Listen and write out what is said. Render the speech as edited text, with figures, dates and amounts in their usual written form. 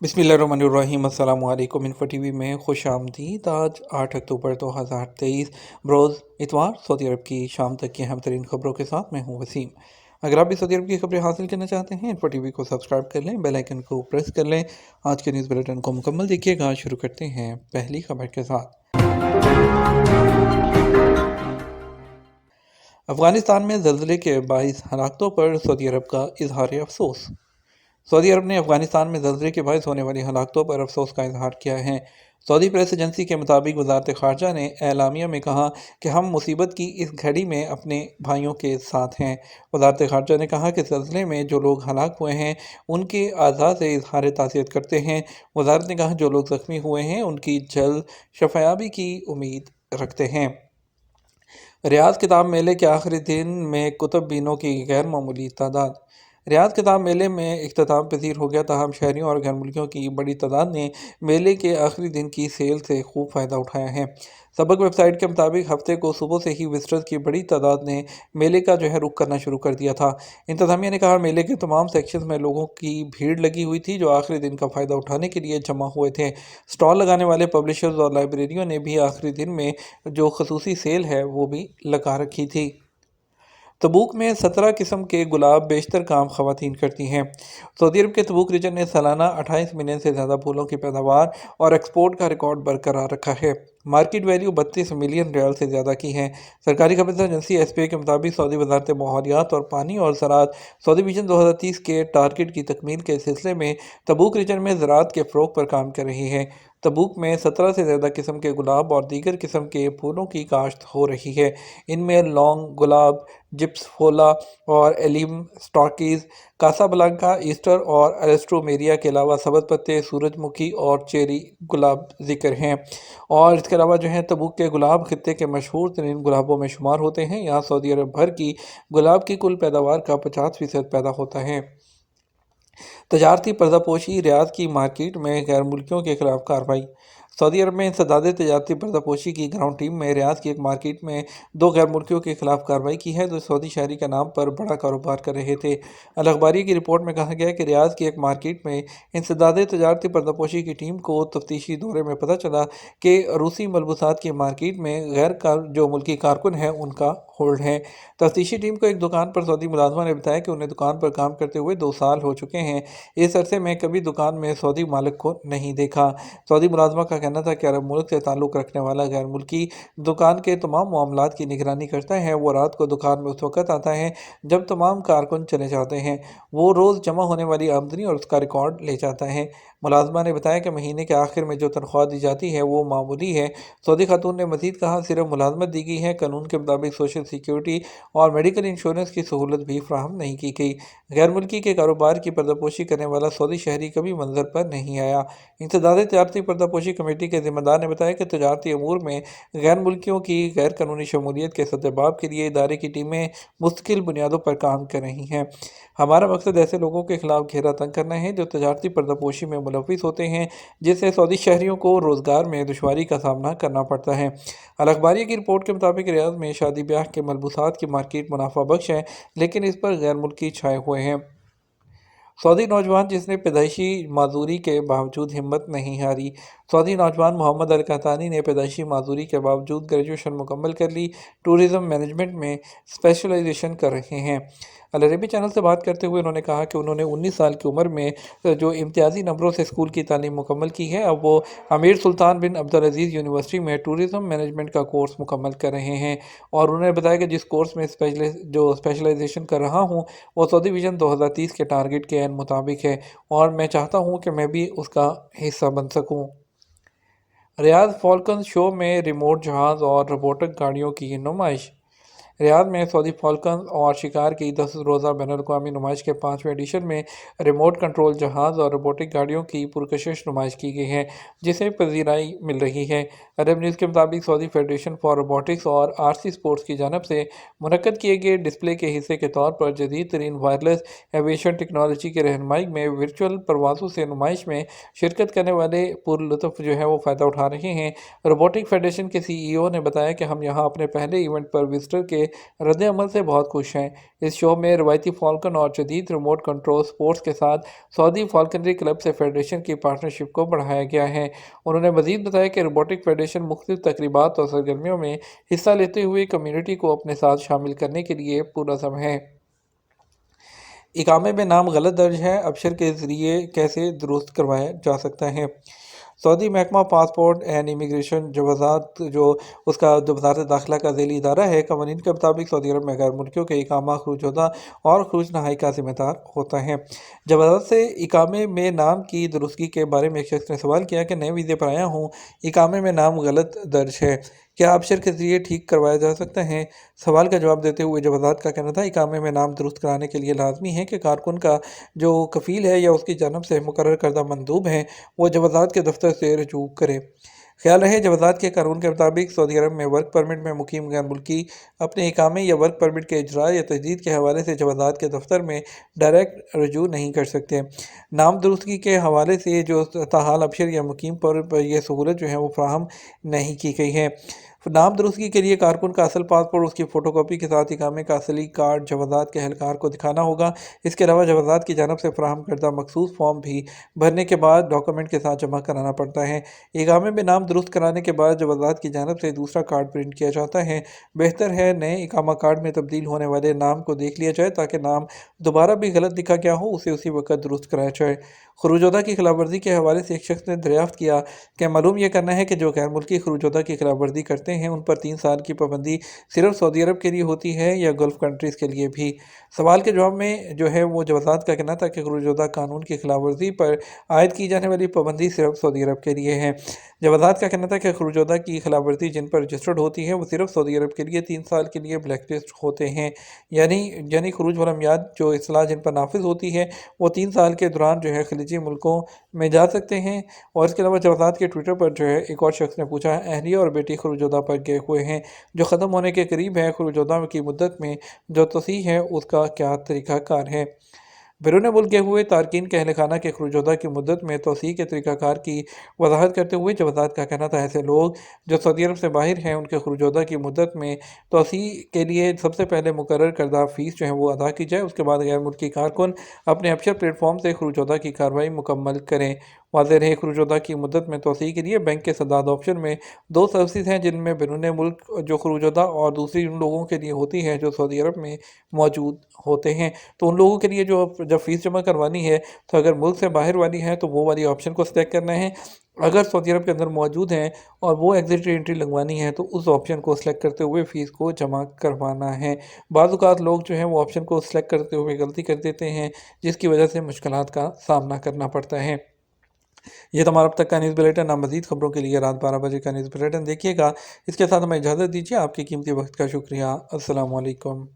बिस्मिल्लाहिर्रहमानिर्रहीम। अस्सलाम वालेकुम। इन्फो टीवी में खुश आमदीद। आज 8 अक्टूबर 2023 बरोज़ इतवार सऊदी अरब की शाम तक की अहम तरीन खबरों के साथ मैं हूँ वसीम। अगर आप भी सऊदी अरब की खबरें हासिल करना चाहते हैं, इन्फो टीवी को सब्सक्राइब कर लें, बेल आइकन को प्रेस कर लें। आज के न्यूज़ बुलेटिन को मुकम्मल देखिएगा। आज शुरू करते हैं पहली खबर के साथ। अफगानिस्तान में ज़लज़ले के 22 हलाकतों पर सऊदी अरब का इजहार अफसोस। सऊदी अरब ने अफगानिस्तान में ज़लज़ले के बायस होने वाली हलाकतों पर अफसोस का इजहार किया है। सऊदी प्रेस एजेंसी के मुताबिक वज़ारत ख़ारजा ने एलामिया में कहा कि हम मुसीबत की इस घड़ी में अपने भाइयों के साथ हैं। वज़ारत ख़ारजा ने कहा कि ज़लज़ले में जो लोग हलाक हुए हैं उनके आज़ा से इजहार ताज़ियत करते हैं। वज़ारत ने कहा जो लोग ज़ख्मी हुए हैं उनकी जल्द शफ़ायाबी की उम्मीद रखते हैं। रियाद किताब मेले के आखिरी दिन में कुतुब बीनों की गैर मामूली तादाद। रियाद किताब मेले में इख्तिताम पजीर हो गया, ताहम शहरियों और घर मुल्कियों की बड़ी तादाद ने मेले के आखिरी दिन की सेल से खूब फ़ायदा उठाया है। सबक वेबसाइट के मुताबिक हफ्ते को सुबह से ही विजिटर्स की बड़ी तादाद ने मेले का रुख करना शुरू कर दिया था। इंतज़ामिया ने कहा मेले के तमाम सेक्शन में लोगों की भीड़ लगी हुई थी जो आखिरी दिन का फ़ायदा उठाने के लिए जमा हुए थे। स्टॉल लगाने वाले पब्लिशर्स और लाइब्रेरियों ने भी आखिरी दिन में जो खसूसी सेल है वो भी लगा रखी थी। तबूक में 17 किस्म के गुलाब बेशतर काम ख़वातीन करती हैं। सऊदी अरब के तबूक रीजन ने सालाना 28 मिलियन से ज़्यादा फूलों की पैदावार और एक्सपोर्ट का रिकॉर्ड बरकरार रखा है। मार्केट वैल्यू 32 मिलियन रियाल से ज़्यादा की है। सरकारी खबर एजेंसी एसपीए के मुताबिक सऊदी वजारत माहौलियात और पानी और ज़राअत सऊदी विजन 2030 के टारगेट की तकमील के सिलसिले में तबूक रीजन में ज़राअत के फ़रोग पर काम कर रही है। तबूक में 17 से ज़्यादा किस्म के गुलाब और दीगर किस्म के फूलों की काश्त हो रही है। इनमें लौंग गुलाब, जिप्सफोला और एलिम स्टॉकीज़, कासाब्लांका, ईस्टर और एलेस्ट्रोमेरिया के अलावा सबज पत्ते, सूरजमुखी और चेरी गुलाब जिक्र हैं। और इसके अलावा तबूक के गुलाब खित्ते के मशहूर तरीन गुलाबों में शुमार होते हैं। यहाँ सऊदी अरब भर की गुलाब की कुल पैदावार का 50% पैदा होता है। तजारती पर्दापोशी रियाद की मार्केट में गैर मुल्कियों के खिलाफ कार्रवाई। सऊदी अरब में इंसदाद तजारती पर्दापोशी की ग्राउंड टीम में रियाद की एक मार्केट में 2 गैर मुल्कियों के खिलाफ कार्रवाई की है जो सऊदी शहरी के नाम पर बड़ा कारोबार कर रहे थे। अल अखबारी की रिपोर्ट में कहा गया है कि रियाद की एक मार्केट में इंसदाद तजारती पर्दापोशी की टीम को तफ्तीशी दौरे में पता चला कि रूसी मलबूसात की मार्केट में जो मुल्की कारकुन है उनका होल्ड है। तफ्तीशी टीम को एक दुकान पर सऊदी मुलाजमा ने बताया कि उन्हें दुकान पर काम करते हुए 2 साल हो चुके हैं। इस अरसे में कभी दुकान में सऊदी मालिक को नहीं देखा। सऊदी मुलाजमा का कहना था कि अरब मुल्क से ताल्लुक़ रखने वाला गैर मुल्की दुकान के तमाम मामलात की निगरानी करता है। वो रात को दुकान में उस वक़्त आता है जब तमाम कारकुन चले जाते हैं। वो रोज़ जमा होने वाली आमदनी और उसका रिकॉर्ड ले जाता है। मुलाजमा ने बताया कि महीने के आखिर में जो तनख्वाह दी जाती है वो मामूली है। सऊदी खातून ने मज़ीद कहा सिर्फ मुलाजमत दी गई है, कानून के मुताबिक सोशल सिक्योरिटी और मेडिकल इंश्योरेंस की सहूलत भी फ्राहम नहीं की गई। गैर मुल्की के कारोबार की पर्दापोशी करने वाला सऊदी शहरी कभी मंजर पर नहीं आया। इंसदाद तजारती पर्दापोशी कमेटी के जिम्मेदार ने बताया कि तजारती अमूर में गैर मुल्कियों की गैर कानूनी शमूलियत के सद्देबाब के लिए इदारे की टीमें मुस्तकिल बुनियादों पर काम कर रही हैं। हमारा मकसद ऐसे लोगों के खिलाफ घेरा तंग करना है जो तजारती पर्दापोशी में मुलविस होते हैं, जिससे सऊदी शहरियों को रोज़गार में दुश्वारी का सामना करना पड़ता है। अल अखबारी की रिपोर्ट के मुताबिक रियाद में शादी ब्याह के मलबूसात की मार्केट मुनाफा बख्श है, लेकिन इस पर गैर मुल्की छाए हुए हैं। सऊदी नौजवान जिसने पैदाइशी माजूरी के बावजूद हिम्मत नहीं हारी। सऊदी नौजवान मोहम्मद अल कहतानी ने पैदाइशी माजूरी के बावजूद ग्रेजुएशन मुकम्मल कर ली। टूरिज़्म मैनेजमेंट में स्पेशलाइजेशन कर रहे हैं। अल अरबी चैनल से बात करते हुए उन्होंने कहा कि उन्होंने 19 साल की उम्र में जो इम्तियाज़ी नंबरों से स्कूल की तालीम मुकम्मल की है, अब वो अमीर सुल्तान बिन अब्दुल अज़ीज़ यूनिवर्सिटी में टूरिज़्म मैनेजमेंट का कोर्स मुकम्मल कर रहे हैं। और उन्होंने बताया कि जिस कोर्स में स्पेशलाइजेशन कर रहा हूँ वो सऊदी विजन 2030 के टारगेट के मुताबिक है और मैं चाहता हूँ कि मैं भी उसका हिस्सा बन सकूँ। रियाद फॉल्कन शो में रिमोट जहाज़ और रोबोटिक गाड़ियों की नुमाइश। रियाद में सऊदी फॉल्कन और शिकार की 10 रोज़ा बैनुल-अक़वामी नुमाइश के 5वें एडिशन में रिमोट कंट्रोल जहाज़ और रोबोटिक गाड़ियों की पुरकशिश नुमाइश की गई है, जिसे पजीराई मिल रही है। अरब न्यूज़ के मुताबिक सऊदी फेडरेशन फॉर रोबोटिक्स और आरसी स्पोर्ट्स की जानब से मुनक्कद किए गए डिस्प्ले के हिस्से के तौर पर जदीद तरीन वायरलेस एविएशन टेक्नोलॉजी की रहनुमाई में वर्चुअल परवाज़ों से नुमाइश में शिरकत करने वाले पुरलुत्फ़ वो फ़ायदा उठा रहे हैं। रोबोटिक फेडरेशन के CEO ने बताया कि हम यहाँ अपने पहले इवेंट पर विजिटर के रद्द अमल से बहुत खुश हैं। इस शो में रवायती फाल्कन और जदीद रिमोट कंट्रोल स्पोर्ट्स के साथ सऊदी फाल्कनरी क्लब से फेडरेशन की पार्टनरशिप को बढ़ाया गया है। उन्होंने मजीद बताया कि रोबोटिक फेडरेशन मुख्तलिफ तकरीबात और सरगर्मियों में हिस्सा लेते हुए कम्युनिटी को अपने साथ शामिल करने के लिए पुरज़म है। इकामे में नाम गलत दर्ज है, अबशर के ज़रिए कैसे दुरुस्त करवाया जा सकता है। सऊदी महकमा पासपोर्ट एंड इमिग्रेशन जो वजारत जो उसका जो वजारत दाखिला का ज़ैली इदारा है, कवानीन के मुताबिक सऊदी अरब में गैर मुल्कियों के इकामा खरूजोदा और खरूज नहाई का ज़िम्मेदार होता है। जब वजारत से इकामे में नाम की दुरुस्तगी के बारे में एक शख्स ने सवाल किया कि नए वीज़े पर आया हूँ, इकामे में नाम गलत दर्ज है, क्या अबशर के ज़रिए ठीक करवाया जा सकता है। सवाल का जवाब देते हुए जो वजारत का कहना था, इकामे में नाम दुरुस्त कराने के लिए लाजमी है कि कारकुन का जो कफ़ील है या उसकी जानब से मुकर्रर करदा मंदूब है वो जवाज़ात के दफ्तर से रजू करे। ख्याल रहे जवाज़ात के कानून के मुताबिक सऊदी अरब में वर्क परमिट में मुकीम गैर मुल्की अपने इकामे या वर्क परमिट के इजरा या तजदीद के हवाले से जवाज़ात के दफ्तर में डायरेक्ट रजू नहीं कर सकते। नाम दुरुस्तगी के हवाले से जो ताहाल अबशर या मुकीम पर यह सहूलत जो है वो फ्राहम नहीं की गई है। नाम दुरुस्तगी के लिए कारकुन का असल पासपोर्ट, उसकी फ़ोटोकॉपी के साथ इकामे का असली कार्ड जवाज़ात के एहलकार को दिखाना होगा। इसके अलावा जवाज़ात की जानब से फ्राहम करदा मखसूस फॉर्म भी भरने के बाद डॉक्यूमेंट के साथ जमा कराना पड़ता है। इकामे में नाम दुरुस्त कराने के बाद जवाज़ात की जानब से दूसरा कार्ड प्रिंट किया जाता है। बेहतर है नए इकामा कार्ड में तब्दील होने वाले नाम को देख लिया जाए ताकि नाम दोबारा भी गलत लिखा गया हो उसे उसी वक्त दुरुस्त कराया जाए। खरूजोदा की खिलाफवर्जी के हवाले से एक शख्स ने दरियाफ्त किया कि मालूम यह करना है कि जो गैर मुल्की खरूजोदा की खिलाफवर्जी करते हैं उन पर 3 साल की पाबंदी सिर्फ सऊदी अरब के लिए होती है या गल्फ़ कंट्रीज़ के लिए भी। सवाल के जवाब में जो है वो जवाज़ात का कहना था कि खरूजोदा कानून की खिलाफवर्जी पर आयद की जाने वाली पाबंदी सिर्फ सऊदी अरब के लिए है। जवाज़ात का कहना था कि खरूजोदा की खिलाफवर्जी जिन पर रजिस्टर्ड होती है वो सिर्फ सऊदी अरब के लिए 3 साल के लिए ब्लैक लिस्ट होते हैं। यानी खरूज वाला मियाद जो इस्लाह जिन पर नाफिज होती है वो 3 साल के दौरान जो है खलीजी मुल्कों में जा सकते हैं। और इसके अलावा जवाज़ात के ट्विटर पर जो है एक और शख्स ने पूछा, अहलिया और बेटी खरूजोदा पर गए हुए हैं जो ख़त्म होने के करीब है, खरूजोदा की मुद्दत में जो तोसीह है उसका क्या तरीक़ाकार है। बैरून मुल्क गए हुए तारकीन के अहल खाना के खरूजोदा की मुद्दत में तोसीह के तरीक़ाकार की वजाहत करते हुए जवाज़ात का कहना था ऐसे लोग जो सऊदी अरब से बाहर हैं उनके खरूजोदा की मुद्दत में तोसीह के लिए सबसे पहले मुकर्रर करदा फ़ीस जो है वो अदा की जाए। उसके बाद गैर मुल्की कारकुन अपने अबशर प्लेटफॉर्म से खरूजोदा की कार्रवाई मुकम्मल करें। वाज़ेह रहे खरूजोदा की मुद्दत में तोसीह के लिए बैंक के सदाद ऑप्शन में 2 सर्विसेज हैं जिनमें बैरून मुल्क जो खरूजोदा और दूसरी उन लोगों के लिए होती है जो सऊदी अरब में मौजूद होते हैं। तो उन लोगों के लिए जो जब फ़ीस जमा करवानी है तो अगर मुल्क से बाहर वाली है तो वो वाली ऑप्शन को सिलेक्ट करना है। अगर सऊदी अरब के अंदर मौजूद हैं और वो एग्जिट एंट्री लगवानी है तो उस ऑप्शन को सिलेक्ट करते हुए फ़ीस को जमा करवाना है। बाज़ औक़ात लोग जो हैं वो ऑप्शन को सिलेक्ट करते हुए गलती कर देते हैं जिसकी वजह से मुश्किलात का सामना करना पड़ता है। ये तो हमारा अब तक का न्यूज़ बुलेटिन। आप मज़ीद खबरों के लिए रात 12 बजे का न्यूज़ बुलेटिन देखिएगा। इसके साथ हमें इजाज़त दीजिए। आपकी कीमती वक्त का शुक्रिया। अस्सलाम वालेकुम।